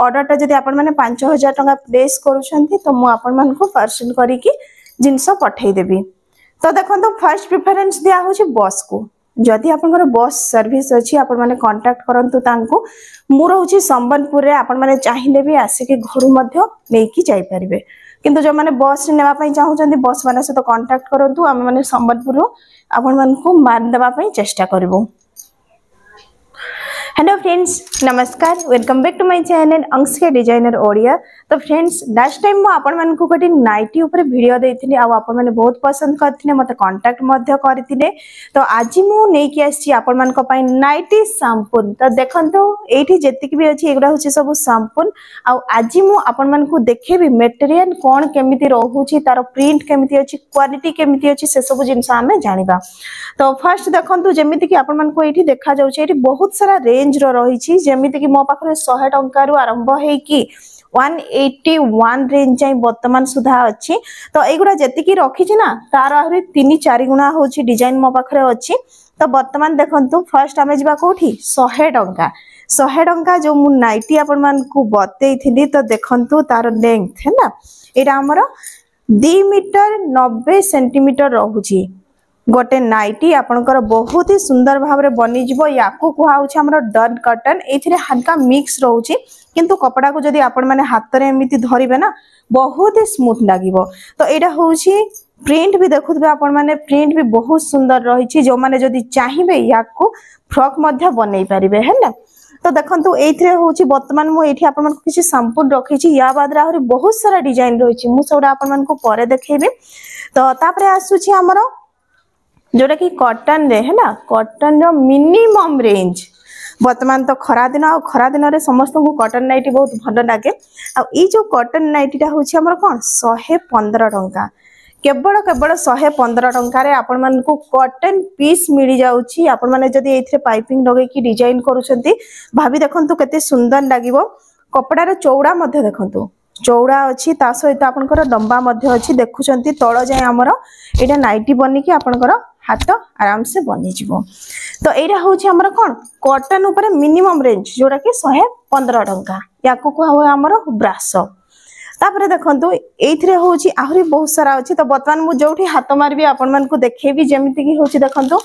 ऑर्डरटा जदि आपण माने 5000 टका प्लेस करूछंती तो मु आपण मान को पार्सल करी कि जिंस पठै देबी। तो देखो फर्स्ट प्रेफरेंस दिया होछि बस को। जदि आपनकर बस सर्विस अछि आपण माने कांटेक्ट करंतु तांको। मु रहउछि संबलपुर रे आपण माने चाहिले भी आसी के घरु मध्य नेकी जाई परिबे। किंतु जो माने बस नेबा पई चाहउछंती बस वाला से तो कांटेक्ट करंतु हम माने संबलपुर आपण मान को मार देबा पई चेष्टा करबो। हेलो फ्रेंड्स, नमस्कार, welcome back to my channel Anshika designer Odia. तो फ्रेंड्स लास्ट टाइम मु आपण मान को गोटे नाइटी ऊपर वीडियो देथिनी आ आपण माने बहुत पसंद करथिने, मते कांटेक्ट मध्य करथिले। तो आज मु नै कि आछि आपण मान को पई नाइटी सैंपल। तो देखंतो एठी जेतिक भी अछि एगुडा होछि सब सैंपल। आ आज मु आपण मान को देखेबी मटेरियल कोन केमिति रहउछि, तार प्रिंट केमिति अछि, क्वालिटी केमिति अछि, से सब जिंस हमें जानिबा। तो फर्स्ट देखंतो जेमिति कि आपण मान को एठी देखा जाउछि एठी बहुत सारा रेंज रो रही जेमिति कि मो पाखरे 100 टंका रु आरंभ हे कि 181 रेंज जाई वर्तमान सुधा अछि। तो एगुडा जेति कि रखी छी ना तार आहुरी 3-4 गुणा होछि डिजाइन मो पाखरे अछि। तो वर्तमान देखंतु फर्स्ट आमे जिबा कोठी 100 टंका जो मु नाइटी आपण मान को बतेई थिली। तो देखंतु तार लेंथ है ना, एटा हमर 2 मीटर 90 सेंटीमीटर रहउछि। गोटे नाइटी आपनकर बहुत ही सुंदर भाव में बनी जिवो। याकू कुहा होछि हमर डन कॉटन। एथिरे हल्का मिक्स रहउछि किंतु कपड़ा को जदि आपण माने हाथ रे एमिति धरिबे ना बहुत ही स्मूथ लागिवो। तो एटा होछि प्रिंट भी देखुथबे आपण माने, प्रिंट भी बहुत सुंदर रहिछि। जो माने जदि चाहिबे याकू फ्रॉक मध्य बनै परिबे है ना। तो देखंतु एथिरे होछि वर्तमान मु एठी आपण मान को किछि सैंपल रखिछि। या बाद रा बहुत सारा डिजाइन रहिछि, मु सोडा आपण मान को परे देखैबे। तो तापरे आसुछि हमर जोटा कि कॉटन रे है ना, कॉटन रो मिनिमम रेंज वर्तमान तो खरा दिन रे समस्त को कॉटन नाइटी बहुत भल लगे। आ ई जो कॉटन नाइटीटा होछि हमर कोन 115 टंका, केवल 115 टंका रे आपण मान को कॉटन पीस मिली जाउछि। आपण माने जदि एथिरे पाइपिंग लगे कि डिजाइन करूछंती भाभी देखंतु केते सुंदर लागिवो। कपड़ा रो चौड़ा मध्य देखंतु चौड़ा अछि, ता सहित आपनकर लंबा मध्य अछि। देखुछंती तळ जाय हमर एटा नाइटी बनी कि आपनकर हाथ आराम से बनी जिवो। तो एटा होछि हमर कोन कॉटन ऊपर मिनिमम रेंज जोटा कि 115 टंका। याकू को हो हमर ब्रासो। तापरे देखंतु एथिरे होछि आहुरी बहुत सारा अछि। तो वर्तमान मु जोठी हाथ मारबी आपण मान को देखेबी जेमिति कि होछि देखंतु।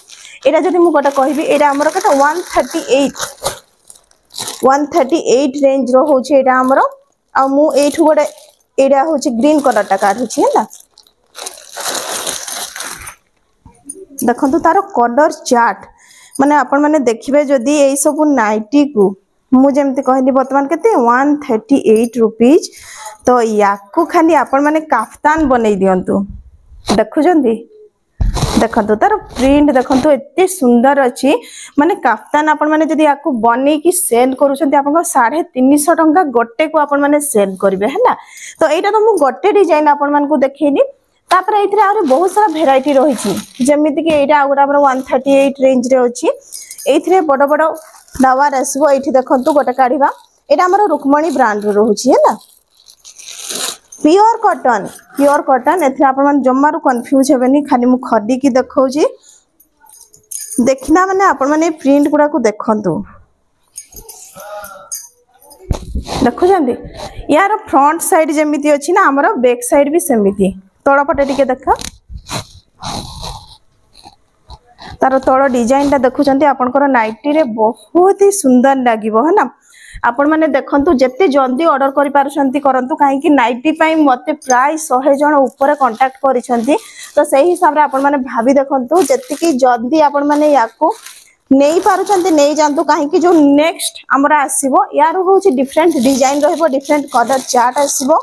एटा जदि मु गोटा कहबी एटा हमर कटा 138 रेंज रो होछि एटा हमर। आ मु एठु गोटे एटा होछि ग्रीन कलर टा काढुछि है ना। देखंतु तारो कलर चार्ट माने आपण माने देखिबे जदि एई सब नाइटी को मु जेमति कहली वर्तमान केते 138 रुपीस। तो याकू खाली आपण माने काफ्तान बनै दियंतु। देखुजंती देखंतु तार प्रिंट देखंतु एते सुंदर अछि। माने काफ्तान आपण माने जदि याकू बनै कि सेल करूछंती आपण को 350 टंका गोटे को आपण माने सेल करिवे है ना। तो एटा तो मु गोटे डिजाइन आपण मान को देखैली। तापर एथिरे आरो बहुत सारा वेराइटी रहिछि जेमिति कि एटा आगुरा हमर 138 रेंज रे अछि। एथिरे बड़ बड़ फ्लावर आसीबो। एठी देखंतु गोटे काढिबा एटा हमर रुक्मणी ब्रांड रो रहउछि है ना। प्योर कॉटन एथिरे आपण मान जम्मारु कंफ्यूज हेबेनी। खाली मु खदी की देखौछि, देखिना माने आपण माने प्रिंट गुडा को देखंतु। देखु जंदी यार फ्रंट साइड जेमिति अछि ना, हमर बैक साइड भी सेमिति। तळ पटे टिके देखा तार तळ डिजाइन ता देखुचंती आपनकर नाइटी रे बहुत ही सुंदर लागिवो है ना। आपण माने देखंतु जत्ते जल्दी ऑर्डर करि पारुछंती करंतु, काहे कि नाइटी पई मते प्राय 100 जण ऊपर कांटेक्ट करिसंती। तो सही हिसाब रे आपण माने भाभी देखंतु जत्ते कि जल्दी आपण माने याको नेई पारुछंती नेई जानतु। काहे कि जो नेक्स्ट हमरा आसीबो यार होछि डिफरेंट डिजाइन रहबो, डिफरेंट कलर चार्ट आसीबो।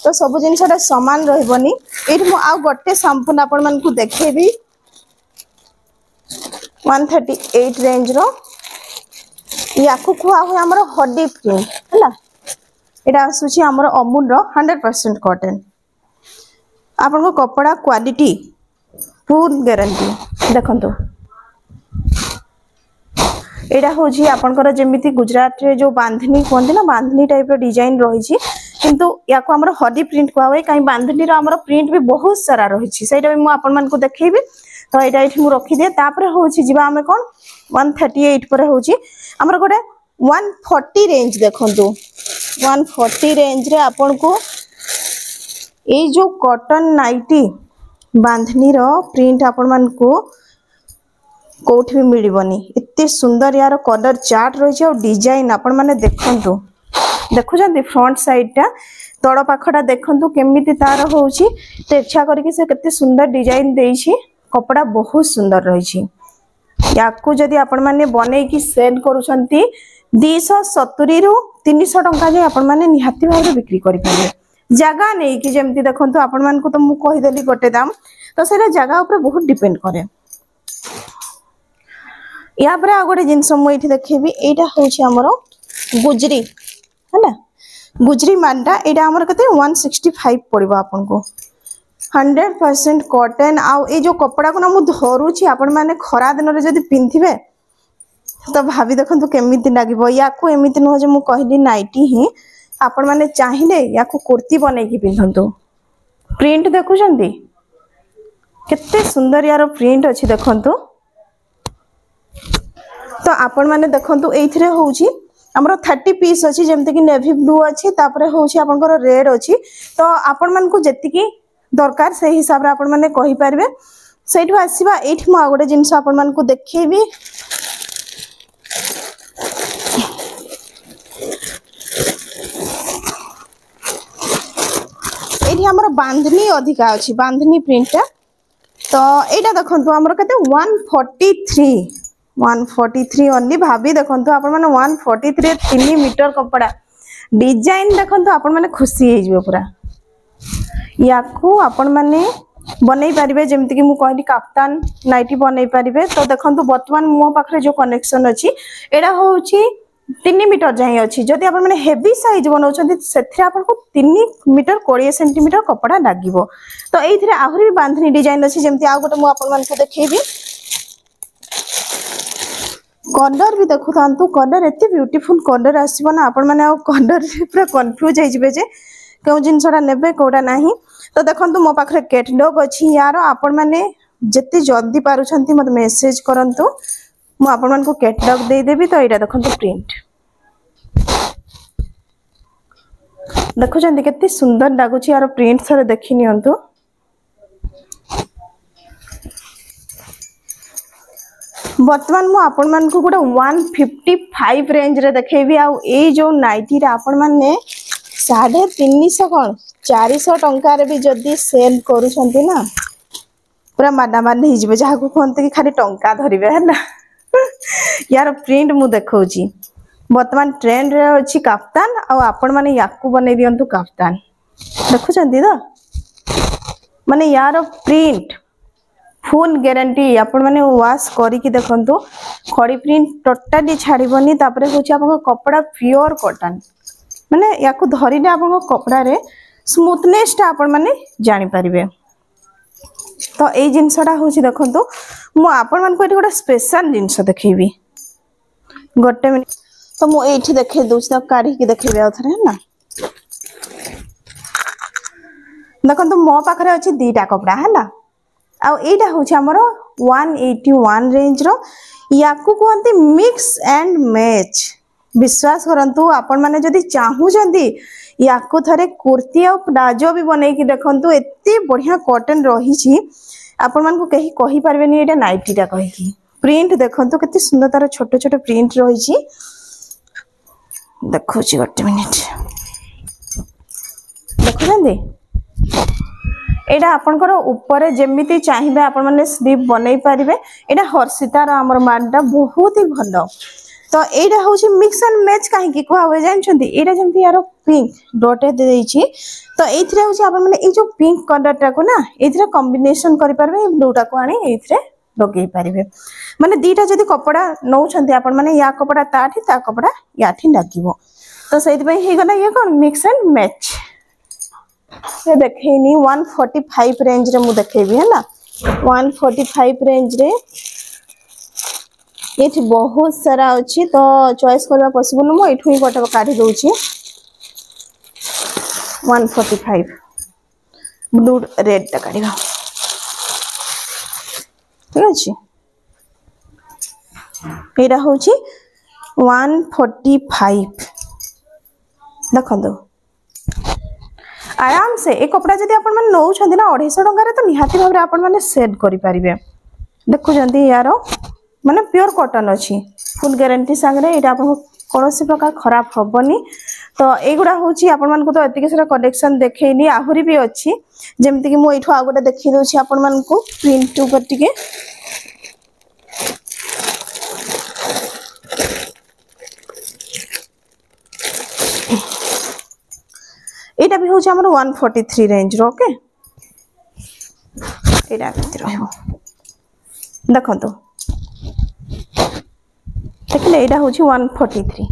तो सब जिनसटा समान रहबनी। एठी मु आ गोटे सैंपल आपण मान को देखेबी 138 रेंज रो। याकू कुआ हो हमर हड्डी प्रिंट हैला। एटा आसुछि हमर अमूल रो 100% कॉटन। आपण को कपड़ा क्वालिटी फुल गारंटी। देखंतु एटा होछि आपनकर जेमिति गुजरात रे जो बांधनी कोंती ना, बांधनी टाइप रो डिजाइन रहिछि। किंतु याको हमर हड्डी प्रिंट कुआ होय, काई बांधनी रो हमर प्रिंट भी बहुत सारा रहिछि। सेटा भी मु आपण मान को देखेबी। तो एटा एठी मु रखि दे। तापर होछि जिबा हमें कोन 138 पर होछि हमर गोटे 140 रेंज। देखंतु 140 रेंज रे आपन को ये जो कॉटन नाइटी बांधनी रो प्रिंट आपण मान को कोठी भी मिलबनी इतने सुंदर यार कलर चार्ट रही और डिजाइन आपण माने देखंतु देखुछंती फ्रंट साइड टा तळ पाखडा देखंतु केमिति तार होउची तो इच्छा करके से केते सुंदर डिजाइन देइछि कपड़ा बहुत सुंदर रही याकू जदि आपण माने बनै की सेल करूछंती 270 रु 300 टंका जे आपण माने निहाती भाव बिक्री करि पारे जगह नहीं कि जेमती देखंतु आपण मान को तो मु कहि देली गोटे दाम तो सेरा जगह ऊपर बहुत डिपेंड करे या पर आ गोटे जिनस मु एठी देखेबी एटा होछि हमरो गुजरी हैना गुजरी मानटा एटा हमर कते 165 पड़िबो आपन को 100% कॉटन आउ ए जो कपड़ा को ना मु धरुछि आपण माने खरा दिन रे जदी पिंथिबे तो भाभी देखंतु केमिति लागिबो याकू एमिति न हो जे मु कहली नाइटी ही आपण माने चाहिले याकू कुर्ती बनै की पिंधंतु प्रिंट देखुछंती केते सुंदर यार प्रिंट अछि देखंतु तो आपण माने देखंतु एथिरे होउची हमरो 30 पीस अछि जेमते कि नेवी ब्लू अछि तापरे होउची आपनकर रेड अछि तो आपण मान को जेति की दरकार से हिसाब रे आपण माने कहि परबे सेठु आसीबा एठी म गोटे जिंस आपण मान को देखैबी एठी हमर बांधनी अधिका अछि बांधनी प्रिंटटा तो एटा देखंतु हमर कते 143 ओनली भाभी देखंतु आपण माने 143 3 मीटर कपड़ा डिजाइन देखंतु आपण माने खुशी हे जिवो पूरा याकू आपण माने बनै परिबे जेमति कि मु कहली कप्तान नाइटी बनै परिबे तो देखंतु वर्तमान मो पाखरे जो कनेक्शन अछि एडा होउची 3 मीटर जाई अछि जदि आपण माने हेवी साइज बनौछंती सेथरे आपण को 3 मीटर 20 सेंटीमीटर कपड़ा लागिवो तो एथिरे आहुरी भी बांधनी डिजाइन अछि जेमति आ गोटे मु आपण मान को देखैबी कलर भी देखु थांतु कलर एते ब्यूटीफुल कलर आसीबो ना आपण माने आ कलर पूरा कंफ्यूज हे जिवे जे केउ जिनसरा नेबे कोडा नाही तो देखंतु मो पाखरे कैटलॉग अछि यार आपण माने जत्ते जल्दी पारुछंती मत मेसेज करंतु मु आपण मान को कैटलॉग दे देबी तो एटा देखंतु प्रिंट देखुछंती केते सुंदर लागुची यार प्रिंट थरे देखि नियंतु वर्तमान मु आपण मान को गोटे 155 रेंज रे देखैबी आ ए जो नाइटी रे आपण माने 350 कोन 400 टंका रे भी जदी सेल करूछंती ना पूरा माडा मान ही जिवे जहा को कोनते कि खाली टंका धरिबे हैना यार प्रिंट मु देखौची वर्तमान ट्रेंड रे अछि कप्तान आ आपण माने याकू बनै दियंतु कप्तान देखुछंती तो माने यार प्रिंट फुल गारंटी आपण माने वॉश करी की देखंतु खड़ी प्रिंट टोटली छाड़ीबनी तापरे होची आपन कपड़ा प्योर कॉटन माने याकू धरिले आपन कपड़ा रे स्मूथनेस ता आपण माने जानि परिबे तो ए जिंसडा होची देखंतु मु आपण मान को एठी गोटे स्पेशल जिंस देखैबी गोटे मिनिट तो मु एठी देखै दोछ त काढी की देखैबे आथरे ना देखंतु मो पाखरे अछि दीटा कपड़ा हैला आ एटा होछि हमरो 181 रेंज रो याकू कोंती मिक्स एंड मैच विश्वास करंतु आपण माने जदी चाहू जंदी याकू थरे कुर्ती और प्लाजो भी बनै की देखंतु एत्ते बढ़िया कॉटन रही छी आपण मान को कहि कहि परबेनी एटा नाइटीटा कहि की प्रिंट देखंतु केते सुंदर तार छोटे छोटे प्रिंट रही छी देखो छी गोटे मिनिट देखो जंदी एटा आपनकर ऊपर जेमिति चाहिबे आपण माने स्लीव बनै परिबे एटा हर्षितार हमर मानटा बहुत ही भलो तो एटा होची मिक्स एंड मैच काहे की कोहा होय जानछंती एटा जेमति यार पिंक डॉटे दे दैछि तो एथिरे होची आपण माने ए जो पिंक कलर टा को ना एथिरे कॉम्बिनेशन करि परबे ब्लूटा को आनी एथिरे लगे परिबे माने दीटा जदी कपड़ा नौछंती आपण माने या कपड़ा ताठी ता कपड़ा याठी लागिवो तो सेति पई हे गला ये कोन मिक्स एंड मैच ये देखैनी 145 रेंज रे मु देखैबी है ना 145 रेंज रे एठी बहुत सारा अछि तो चॉइस करबा पॉसिबल मु एठु ही गोटे काढी दोछि 145 ब्लू रेड ता काढीबा ठीक अछि एटा होछि 145 देखो आराम से ए कपड़ा जदि आपण माने नौ छथि ना 250 टंका तो निहाती भाव रे आपण माने सेल करि परिबे। देखु जंती यार माने प्योर कॉटन अछि फुल गारंटी संगे एटा आपण कोनोसी प्रकार खराब होबनी। तो एगुडा होची आपण मान को तो एतिके सारा कलेक्शन देखैनी आहुरी भी अछि जेमति कि मो एठो आ गोटे देखि दोछि आपण मान को प्रिंट ऊपर टिके एटा भी होची हमर 143 रेंज रो ओके एटा भीतर रहबो देखंतो देखले एटा होची 143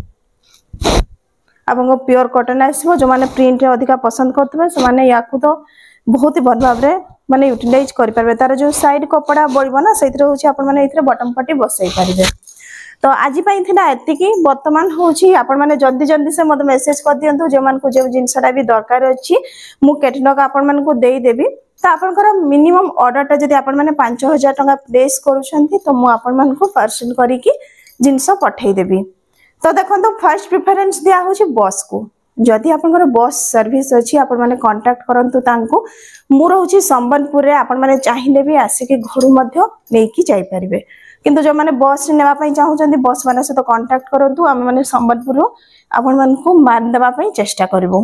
आपन प्योर कॉटन आसीबो जो माने प्रिंट रे अधिका पसंद करतबे से माने याकू तो बहुत ही भल भाव रे माने यूटिलाइज करि परबे तार जो साइड कपड़ा बळिबो ना सेतिर होची आपन माने इथरे बटन पट्टी बसई परिबे। तो आज पाई थिला एतिकी वर्तमान होची आपण माने जल्दी जल्दी से मते मेसेज कर दियंतु जे मान को जे जिंसटा भी दरकार अछि मु कैटलॉग आपण मान को देई देबी। तो आपनकर मिनिमम ऑर्डर टा जदि आपण माने 5000 टका प्लेस करूछंती तो मु आपण मान को पार्सल करी की जिंस पठै देबी। तो देखंतु फर्स्ट प्रेफरेंस दिया होची बस को जदि आपनकर बस सर्विस अछि आपण माने कांटेक्ट करंतु तांको मु रहउची संबलपुर रे आपण माने चाहिले भी आसी के घर मध्य नेकी जाई परिबे किंतु जो माने बस नेबा पई चाहउचंती बस वाला से तो कांटेक्ट करंतु हम माने संबलपुर आपण मान को मान देबा पई चेष्टा करबो।